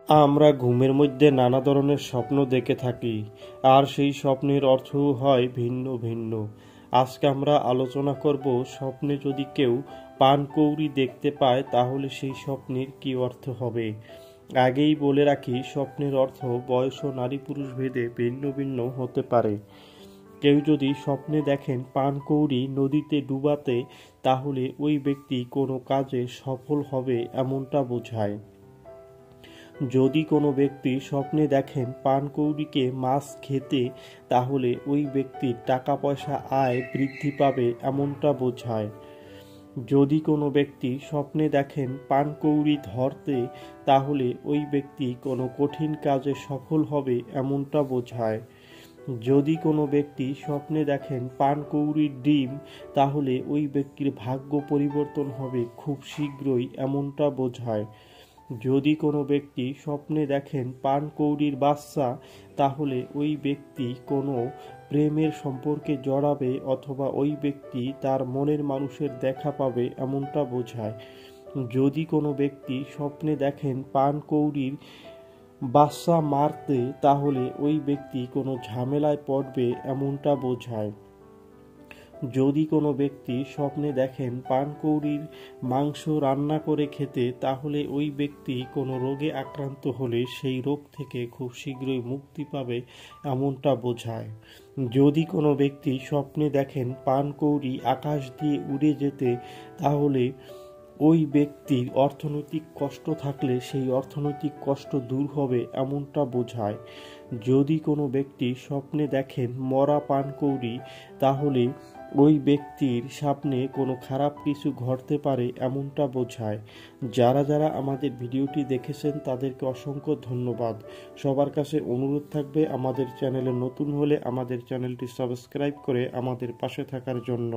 আমরা ঘুমের মধ্যে নানা ধরনের স্বপ্ন দেখে থাকি, আর সেই স্বপ্নের অর্থও হয় ভিন্ন ভিন্ন। আজকে আমরা আলোচনা করব, স্বপ্নে যদি কেউ পানকৌড়ি দেখতে পায় তাহলে সেই স্বপ্নের কী অর্থ হবে। আগেই বলে রাখি, স্বপ্নের অর্থ বয়স ও নারী পুরুষ ভেদে ভিন্ন ভিন্ন হতে পারে। কেউ যদি স্বপ্নে দেখেন পানকৌড়ি নদীতে ডুবাতে, তাহলে ওই ব্যক্তি কোনো কাজে সফল হবে এমনটা বোঝায়। যদি কোনো ব্যক্তি স্বপ্নে দেখেন পানকৌড়িকে মাছ খেতে, তাহলে ওই ব্যক্তির টাকা পয়সা আয় বৃদ্ধি পাবে এমনটা বোঝায়। যদি কোনো ব্যক্তি স্বপ্নে দেখেন পানকৌড়ি ধরতে, তাহলে ওই ব্যক্তি কোনো কঠিন কাজে সফল হবে এমনটা বোঝায়। যদি কোনো ব্যক্তি স্বপ্নে দেখেন পানকৌড়ির ডিম, তাহলে ওই ব্যক্তির ভাগ্য পরিবর্তন হবে খুব শীঘ্রই এমনটা বোঝায়। যদি কোনো ব্যক্তি স্বপ্নে দেখেন পানকৌড়ির বাচ্চা, তাহলে ওই ব্যক্তি কোনো প্রেমের সম্পর্কে জড়াবে, অথবা ওই ব্যক্তি তার মনের মানুষের দেখা পাবে এমনটা বোঝায়। যদি কোনো ব্যক্তি স্বপ্নে দেখেন পানকৌড়ির বাচ্চা মারতে, তাহলে ওই ব্যক্তি কোনো ঝামেলায় পড়বে এমনটা বোঝায়। যদি কোনো ব্যক্তি স্বপ্নে দেখেন পানকৌড়ির মাংস রান্না করে খেতে, তাহলে ওই ব্যক্তি কোনো রোগে আক্রান্ত হলে সেই রোগ থেকে খুব শীঘ্রই মুক্তি পাবে এমনটা বোঝায়। যদি কোনো ব্যক্তি স্বপ্নে দেখেন পানকৌড়ি আকাশ দিয়ে উড়ে যেতে, তাহলে ওই ব্যক্তির অর্থনৈতিক কষ্ট থাকলে সেই অর্থনৈতিক কষ্ট দূর হবে এমনটা বোঝায়। যদি কোনো ব্যক্তি স্বপ্নে দেখেন মরা পানকৌড়ি, তাহলে ওই ব্যক্তির সামনে কোনো খারাপ কিছু ঘটতে পারে এমনটা বোঝায়। যারা যারা আমাদের ভিডিওটি দেখেছেন তাদেরকে অসংখ্য ধন্যবাদ। সবার কাছে অনুরোধ থাকবে, আমাদের চ্যানেলে নতুন হলে আমাদের চ্যানেলটি সাবস্ক্রাইব করে আমাদের পাশে থাকার জন্য।